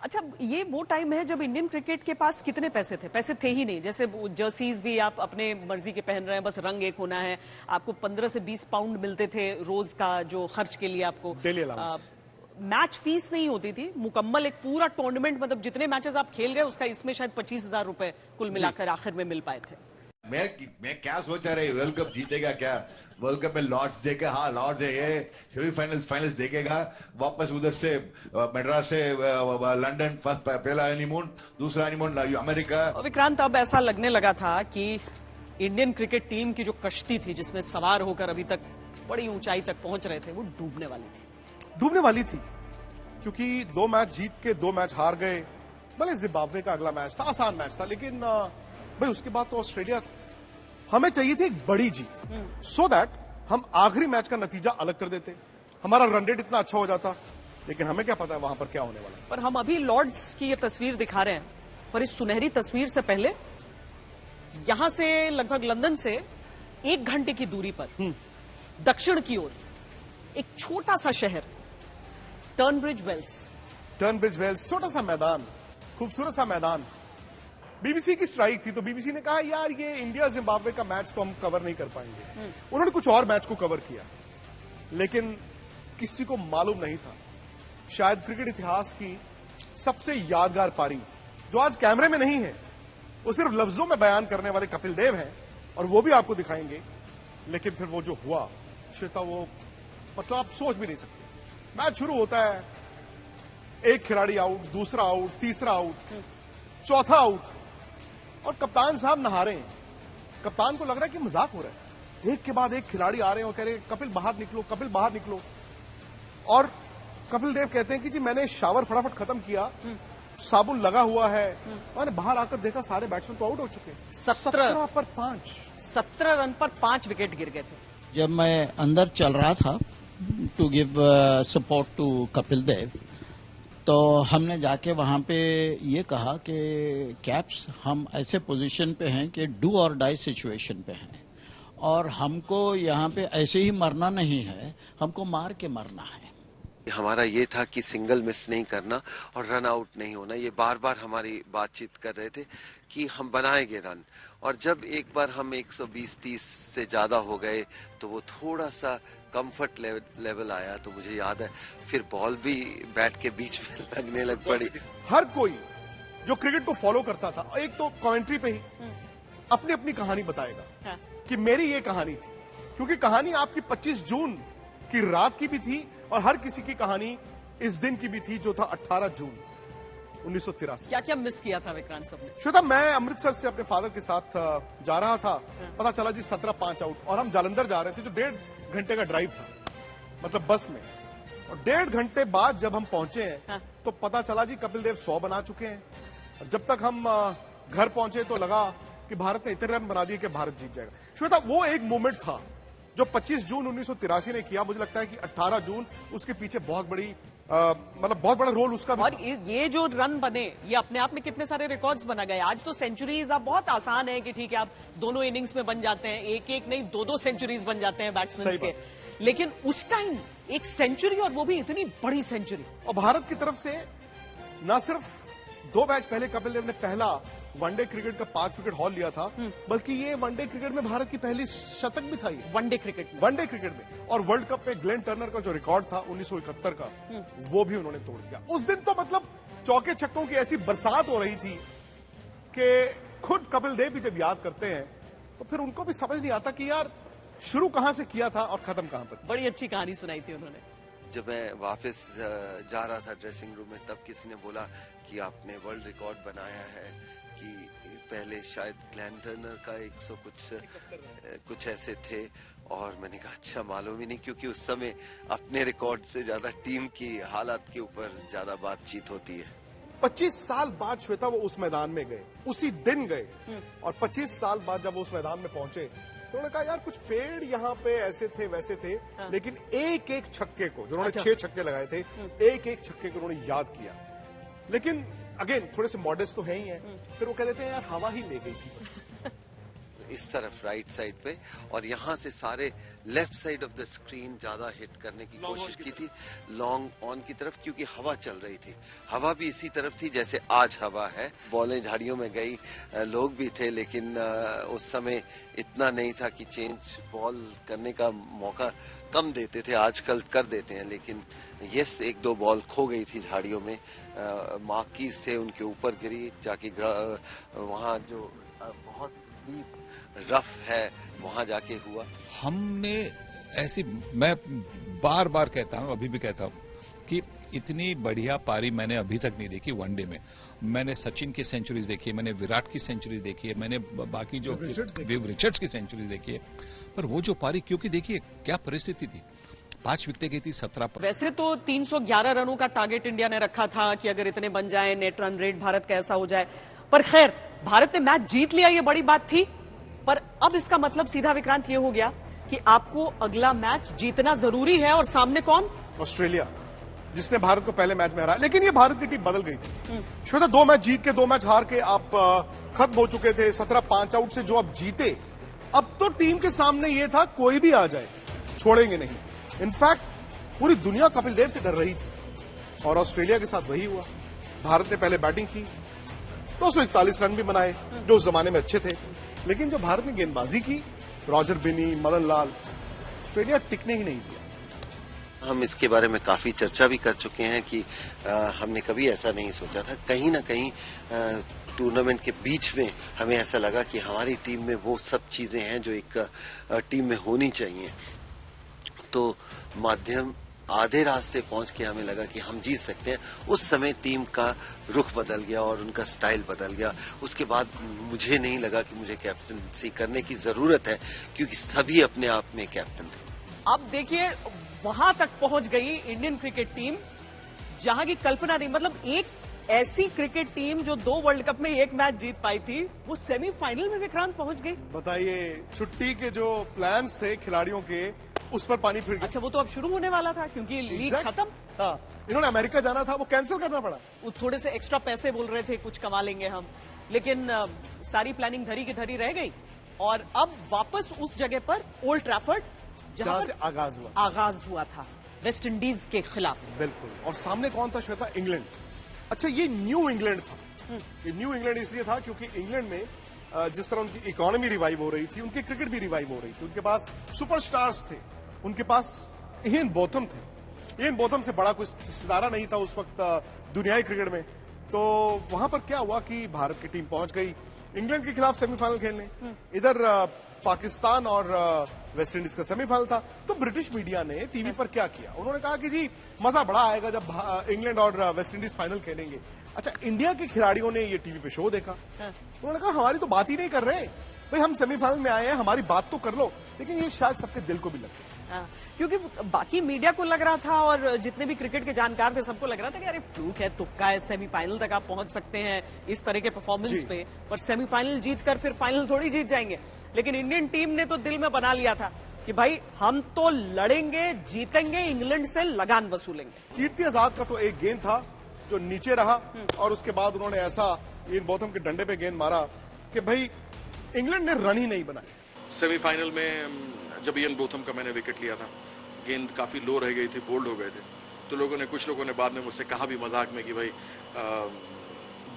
अच्छा, ये वो टाइम है जब इंडियन क्रिकेट के पास कितने पैसे थे? पैसे थे ही नहीं। जैसे जर्सीज भी आप अपने मर्जी के पहन रहे हैं, बस रंग एक होना है। आपको 15 से 20 पाउंड मिलते थे रोज का जो खर्च के लिए आपको। Daily allowance. मैच फीस नहीं होती थी मुकम्मल। एक पूरा टूर्नामेंट, मतलब जितने मैचेस आप खेल गए उसका इसमें शायद 25,000 रुपए कुल मिलाकर आखिर में मिल पाए थे। मैं क्या सोचा रही, वर्ल्ड कप जीतेगा क्या? वर्ल्ड कप में लॉर्ड्स देखे, हाँ लॉर्ड्स है, ये सेमीफाइनल्स देखेगा, वापस उधर से मद्रास से लंदन, फर्स्ट पहला हनीमून, दूसरा हनीमून अमेरिका। विक्रांत, अब ऐसा लगने लगा था कि इंडियन क्रिकेट टीम की जो कश्ती थी जिसमें सवार होकर अभी तक बड़ी ऊंचाई तक पहुंच रहे थे, वो डूबने वाली थी। क्योंकि 2 मैच जीत के 2 मैच हार गए। भले जिम्बाब्वे का अगला मैच था, आसान मैच था, लेकिन भाई उसके बाद तो ऑस्ट्रेलिया था। हमें चाहिए थी एक बड़ी जीत, सो दैट हम आखिरी मैच का नतीजा अलग कर देते, हमारा रन रेट इतना अच्छा हो जाता। लेकिन हमें क्या पता है वहां पर क्या होने वाला है। पर हम अभी लॉर्ड्स की ये तस्वीर दिखा रहे हैं, पर इस सुनहरी तस्वीर से पहले यहां से लगभग लंदन से 1 घंटे की दूरी पर दक्षिण की ओर एक छोटा सा शहर टर्नब्रिज वेल्स, छोटा सा मैदान, खूबसूरत सा मैदान। बीबीसी की स्ट्राइक थी, तो बीबीसी ने कहा यार ये इंडिया जिम्बाब्वे का मैच तो हम कवर नहीं कर पाएंगे। उन्होंने कुछ और मैच को कवर किया, लेकिन किसी को मालूम नहीं था शायद क्रिकेट इतिहास की सबसे यादगार पारी, जो आज कैमरे में नहीं है, वो सिर्फ लफ्जों में बयान करने वाले कपिल देव हैं, और वो भी आपको दिखाएंगे। लेकिन फिर वो जो हुआ श्वेता, वो मतलब आप सोच भी नहीं सकते। मैच शुरू होता है, एक खिलाड़ी आउट, दूसरा आउट, तीसरा आउट, चौथा आउट, और कप्तान साहब नहा रहे हैं। कप्तान को लग रहा है कि मजाक हो रहा है। एक के बाद एक खिलाड़ी आ रहे हैं और कह रहे हैं कपिल बाहर निकलो, कपिल बाहर निकलो। और कपिल देव कहते हैं कि जी मैंने शावर फटाफट खत्म किया, साबुन लगा हुआ है, मैंने बाहर आकर देखा सारे बैट्समैन तो आउट हो चुके हैं। 17 पर 5, 17 रन पर 5 विकेट गिर गए थे। जब मैं अंदर चल रहा था to give support to Kapil Dev, तो हमने जाके वहां पे ये कहा कि कैप्स, हम ऐसे पोजीशन पे हैं कि डू और डाई सिचुएशन पे हैं, और हमको यहाँ पे ऐसे ही मरना नहीं है, हमको मार के मरना है। हमारा ये था कि सिंगल मिस नहीं करना और रन आउट नहीं होना। ये बार बार हमारी बातचीत कर रहे थे कि हम बनाएंगे रन, और जब एक बार हम 120-30 से ज्यादा हो गए तो वो थोड़ा सा कंफर्ट लेवल आया। तो मुझे याद है फिर बॉल भी बैट के बीच में लगने लग पड़ी। हर कोई जो क्रिकेट को फॉलो करता था, एक तो कमेंट्री पे ही अपनी अपनी कहानी बताएगा कि मेरी ये कहानी थी, क्योंकि कहानी आपकी 25 जून की रात की भी थी, और हर किसी की कहानी इस दिन की भी थी, जो था 18 जून 1983। क्या क्या मिस किया था विक्रांत साहब ने? श्वेता, मैं अमृतसर से अपने फादर के साथ जा रहा था, पता चला जी 17-5 आउट, और हम जालंधर जा रहे थे, जो 1.5 घंटे का ड्राइव था, मतलब बस में। और 1.5 घंटे बाद जब हम पहुंचे हैं, तो पता चला जी कपिल देव 100 बना चुके हैं। और जब तक हम घर पहुंचे तो लगा कि भारत ने इतने रन बना दिए कि भारत जीत जाएगा। श्वेता, वो एक मोमेंट था जो 25 जून 1983 ने किया। मुझे लगता है कि 18 जून उसके पीछे बहुत बड़ी मतलब बहुत बड़ा रोल उसका भी। और ये जो रन बने, ये अपने आप में कितने सारे रिकॉर्ड्स बना गए। आज तो सेंचुरीज आप बहुत आसान है कि ठीक है आप दोनों इनिंग्स में बन जाते हैं, एक एक नहीं 2-2 सेंचुरीज बन जाते हैं बैट्समैन के। लेकिन उस टाइम एक सेंचुरी, और वो भी इतनी बड़ी सेंचुरी। और भारत की तरफ से न सिर्फ 2 मैच पहले कपिल देव ने पहला वनडे क्रिकेट का 5 विकेट हॉल लिया था, बल्कि ये वनडे क्रिकेट में भारत की पहली शतक भी था। ये वनडे क्रिकेट में और वर्ल्ड कप में ग्लेन टर्नर का जो रिकॉर्ड था 1971 का, वो भी उन्होंने तोड़ दिया। उस दिन तो मतलब चौके छक्कों की ऐसी बरसात हो रही थी कि खुद कपिल देव भी जब याद करते हैं तो फिर उनको भी समझ नहीं आता कि यार शुरू कहां से किया था और खत्म कहां पर। बड़ी अच्छी कहानी सुनाई थी उन्होंने। जब मैं वापस जा रहा था ड्रेसिंग रूम में, तब किसी ने बोला कि आपने वर्ल्ड रिकॉर्ड बनाया है, कि पहले शायद ग्लेन टर्नर का 100 कुछ ऐसे थे। और मैंने कहा अच्छा, मालूम ही नहीं, क्योंकि उस समय अपने रिकॉर्ड से ज्यादा टीम की हालात के ऊपर ज्यादा बातचीत होती है। 25 साल बाद श्वेता वो उस मैदान में गए, उसी दिन गए, और 25 साल बाद जब वो उस मैदान में पहुंचे तो उन्होंने कहा यार कुछ पेड़ यहाँ पे ऐसे थे वैसे थे, लेकिन एक एक छक्के को, जो उन्होंने 6 छक्के लगाए थे, एक एक छक्के को उन्होंने याद किया। लेकिन अगेन थोड़े से मॉडेस्ट तो है ही हैं, फिर वो कह देते हैं यार हवा ही ले गई थी। इस तरफ राइट साइड पे, और यहाँ से सारे left side of the screen ज्यादा हिट करने की कोशिश की थी, लॉन्ग ऑन की तरफ, क्योंकि हवा चल रही थी। हवा भी इसी तरफ थी जैसे आज हवा है। बॉलें झाड़ियों में गई, लोग भी थे, लेकिन उस समय इतना नहीं था कि चेंज बॉल करने का मौका कम देते थे, आजकल कर देते हैं। लेकिन यस, एक दो बॉल खो गई थी झाड़ियों में। मार्कीज थे, उनके ऊपर गिरी जाके, वहाँ जो बहुत डीप रफ है वहां जाके हुआ। हमने ऐसी, मैं बार बार कहता हूं, अभी भी कहता हूं कि इतनी बढ़िया पारी मैंने अभी तक नहीं देखी वनडे में। मैंने सचिन की सेंचुरीज देखी है, मैंने विराट की सेंचुरीज देखी है, मैंने बाकी जो विव रिचर्ड्स की सेंचुरीज देखी है, पर वो जो पारी, क्योंकि देखिए क्या परिस्थिति थी, 5 विकेटें गई थी 17 पर। वैसे तो 311 रनों का टारगेट इंडिया ने रखा था कि अगर इतने बन जाए, नेट रन रेट भारत का ऐसा हो जाए, पर खैर भारत ने मैच जीत लिया, ये बड़ी बात थी। पर अब इसका मतलब सीधा विक्रांत ये हो गया कि आपको अगला मैच जीतना जरूरी है, और सामने कौन? ऑस्ट्रेलिया, जिसने भारत को पहले मैच में हराया। लेकिन ये भारत की टीम बदल गई थी श्वेता, 2 मैच जीत के 2 मैच हार के आप खत्म हो चुके थे। 17 5 आउट से जो आप जीते, अब तो टीम के सामने ये था कोई भी आ जाए छोड़ेंगे नहीं। इनफैक्ट पूरी दुनिया कपिल देव से डर रही थी, और ऑस्ट्रेलिया के साथ वही हुआ। भारत ने पहले बैटिंग की, 241 रन भी बनाए जो उस जमाने में अच्छे थे, लेकिन जो भारत ने गेंदबाजी की, रॉजर बिनी, मदन लाल, ऑस्ट्रेलिया टिकने ही नहीं दिया। हम इसके बारे में काफी चर्चा भी कर चुके हैं कि हमने कभी ऐसा नहीं सोचा था। कहीं ना कहीं टूर्नामेंट के बीच में हमें ऐसा लगा कि हमारी टीम में वो सब चीजें हैं जो एक टीम में होनी चाहिए। तो माध्यम आधे रास्ते पहुंच के हमें लगा कि हम जीत सकते हैं। उस समय टीम का रुख बदल गया और उनका स्टाइल बदल गया। उसके बाद मुझे नहीं लगा कि मुझे कैप्टनसी करने की जरूरत है, क्योंकि सभी अपने आप में कैप्टन थे। अब देखिए, वहां तक पहुंच गई इंडियन क्रिकेट टीम जहां की कल्पना नहीं। मतलब एक ऐसी क्रिकेट टीम जो 2 वर्ल्ड कप में 1 मैच जीत पाई थी, वो सेमीफाइनल में विक्रांत पहुंच गई। बताइए, छुट्टी के जो प्लान्स थे खिलाड़ियों के, उस पर पानी फिर गया। अच्छा, वो तो अब शुरू होने वाला था क्योंकि लीग खत्म। हाँ, इन्होंने अमेरिका जाना था, वो कैंसिल करना पड़ा। वो थोड़े से एक्स्ट्रा पैसे बोल रहे थे, कुछ कमा लेंगे हम, लेकिन सारी प्लानिंग धरी की धरी रह गई। और अब वापस उस जगह पर ओल्ड ट्रैफर्ड जहां से आगाज हुआ था वेस्ट इंडीज के खिलाफ। बिल्कुल। और सामने कौन था श्वेता? इंग्लैंड। अच्छा, ये न्यू इंग्लैंड था। ये न्यू इंग्लैंड इसलिए था क्योंकि इंग्लैंड में जिस तरह उनकी इकोनॉमी रिवाइव हो रही थी, उनकी क्रिकेट भी रिवाइव हो रही थी। उनके पास सुपरस्टार्स थे, उनके पास इयन बोथम थे। इयन बोथम से बड़ा कोई सितारा नहीं था उस वक्त दुनियाई क्रिकेट में। तो वहां पर क्या हुआ कि भारत की टीम पहुंच गई इंग्लैंड के खिलाफ सेमीफाइनल खेलने। इधर पाकिस्तान और वेस्ट इंडीज का सेमीफाइनल था। तो ब्रिटिश मीडिया ने टीवी पर क्या किया, उन्होंने कहा कि जी मजा बड़ा आएगा जब इंग्लैंड और वेस्ट इंडीज फाइनल खेलेंगे। अच्छा, इंडिया के खिलाड़ियों ने ये टीवी पे शो देखा, उन्होंने कहा हमारी तो बात ही नहीं कर रहे भाई, हम सेमीफाइनल में आए हैं, हमारी बात तो कर लो। लेकिन ये शायद सबके दिल को भी लग गया, क्योंकि बाकी मीडिया को लग रहा था और जितने भी क्रिकेट के जानकार थे सबको लग रहा था कि अरे फ्लूक है, तुक्का है, सेमीफाइनल तक आप पहुंच सकते हैं इस तरह के परफॉर्मेंस पे, पर सेमीफाइनल जीतकर फिर फाइनल थोड़ी जीत जाएंगे। लेकिन इंडियन टीम ने तो दिल में बना लिया था कि भाई हम तो लड़ेंगे, जीतेंगे, इंग्लैंड से लगान वसूलेंगे। कीर्ति आजाद का तो एक गेंद था जो नीचे रहा, और उसके बाद उन्होंने ऐसा इयन बोथम के डंडे पे गेंद मारा कि भाई इंग्लैंड ने रन ही नहीं बनाए। सेमीफाइनल में जब इयन बोथम का मैंने विकेट लिया था, गेंद काफी लो रह गई थी, बोल्ड हो गए थे, तो कुछ लोगों ने बाद में मुझसे कहा भी मजाक में कि भाई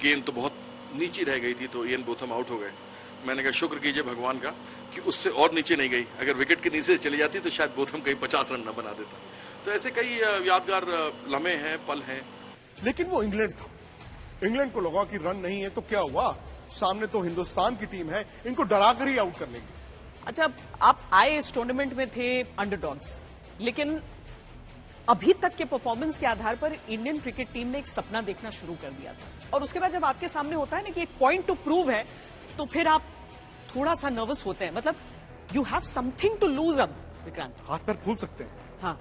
गेंद तो बहुत नीचे रह गई थी, तो इयन बोथम आउट हो गए। मैंने कहा शुक्र कीजिए भगवान का कि उससे और नीचे नहीं गई, अगर विकेट के नीचे चली जाती तो शायद बोथम कहीं 50 रन न बना देता। तो ऐसे कई यादगार लम्हे हैं, पल हैं। लेकिन वो इंग्लैंड था, इंग्लैंड को लगा कि रन नहीं है तो क्या हुआ, सामने तो हिंदुस्तान की टीम है, इनको डराकर ही आउट कर लेंगे। अच्छा, आप आए इस टूर्नामेंट में थे अंडरडॉग्स, लेकिन अभी तक के परफॉर्मेंस के आधार पर इंडियन क्रिकेट टीम ने एक सपना देखना शुरू कर दिया था, और उसके बाद जब आपके सामने होता है ना कि एक पॉइंट टू प्रूव है, तो फिर आप थोड़ा सा नर्वस होते हैं। मतलब you have something to lose अब विक्रांत। हाथ पैर फूल सकते हैं। हाँ,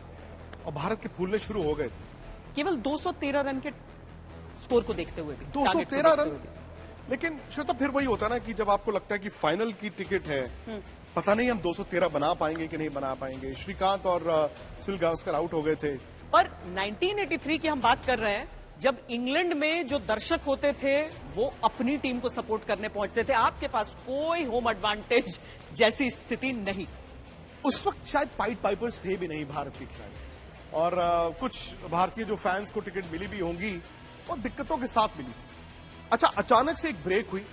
और भारत के फूलने शुरू हो गए थे केवल 213 रन के स्कोर को देखते हुए भी। 213 रन। लेकिन श्वेता, फिर वही होता ना कि जब आपको लगता है कि फाइनल की टिकट है, पता नहीं हम 213 बना पाएंगे कि नहीं बना पाएंगे। श्रीकांत और सुनील गावस्कर आउट हो गए थे। पर 1983 की हम बात कर रहे हैं, जब इंग्लैंड में जो दर्शक होते थे वो अपनी टीम को सपोर्ट करने पहुंचते थे, आपके पास कोई होम एडवांटेज जैसी स्थिति नहीं। उस वक्त शायद पाइट पाइपर्स थे भी नहीं भारत के खिलाड़ी, और कुछ भारतीय जो फैंस को टिकट मिली भी होंगी वो दिक्कतों के साथ मिली थी। अच्छा, अचानक से एक ब्रेक हुई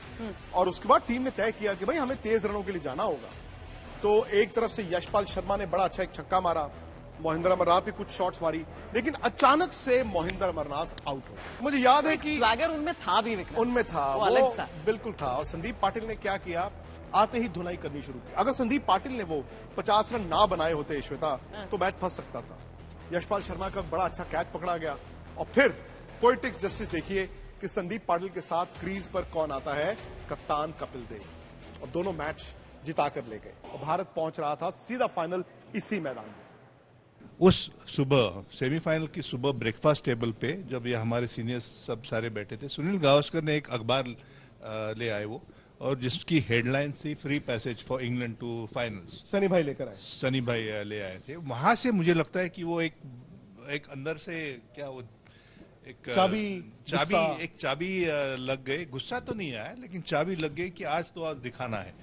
और उसके बाद टीम ने तय किया कि भाई हमें तेज रनों के लिए जाना होगा। तो एक तरफ से यशपाल शर्मा ने बड़ा अच्छा एक छक्का मारा, मोहिंदर अमरनाथ ने कुछ शॉट्स मारी, लेकिन अचानक से मोहिंदर अमरनाथ आउट हो गए। मुझे याद है कि स्वैगर उनमें था भी, विक्रम उनमें था, वो अलग सा। बिल्कुल था। और संदीप पाटिल ने क्या किया, आते ही धुनाई करनी शुरू की। अगर संदीप पाटिल ने वो 50 रन ना बनाए होते श्वेता, तो मैच फंस सकता था। यशपाल शर्मा का बड़ा अच्छा कैच पकड़ा गया, और फिर पोएटिक जस्टिस देखिए कि संदीप पाटिल के साथ क्रीज पर कौन आता है, कप्तान कपिल देव, और दोनों मैच जिताकर ले गए और भारत पहुंच रहा था सीधा फाइनल इसी मैदान में। उस सुबह सेमीफाइनल की सुबह ब्रेकफास्ट टेबल पे जब ये हमारे सीनियर्स सब सारे बैठे थे, सुनील गावस्कर ने एक अखबार ले आए वो, और जिसकी हेडलाइन थी free passage for England to finals. Sunny भाई लेकर आए, सनी भाई ले आए थे। वहां से मुझे लगता है कि वो एक अंदर से क्या वो एक चाबी लग गई। गुस्सा तो नहीं आया, लेकिन चाबी लग गई कि आज तो आज दिखाना है।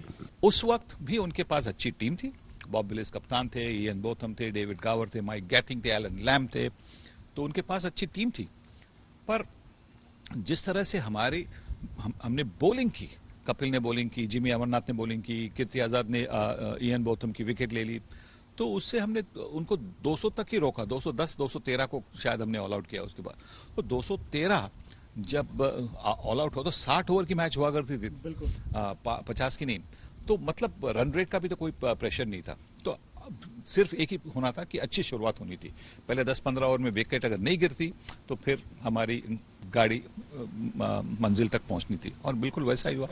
उस वक्त भी उनके पास अच्छी टीम थी। बॉब विलिस कप्तान थे, इयन बोथम थे, डेविड गावर थे, माइक गैटिंग थे, एलन लैम थे, तो उनके पास अच्छी टीम थी। पर जिस तरह से हमने बॉलिंग की, कपिल ने बॉलिंग की, जिमी अमरनाथ ने बॉलिंग की, कीर्ति आजाद ने इयन बोथम की विकेट ले ली, तो उससे हमने उनको 200 तक ही रोका। 210 213 को शायद हमने ऑल आउट किया। उसके बाद तो 213 जब ऑल आउट हो तो 60 ओवर की मैच हुआ करती थी, बिल्कुल 50 की नहीं। तो मतलब रन रेट का भी तो कोई प्रेशर नहीं था। तो सिर्फ एक ही होना था कि अच्छी शुरुआत होनी थी। पहले 10-15 ओवर में विकेट अगर नहीं गिरती तो फिर हमारी गाड़ी मंजिल तक पहुंचनी थी, और बिल्कुल वैसा ही हुआ।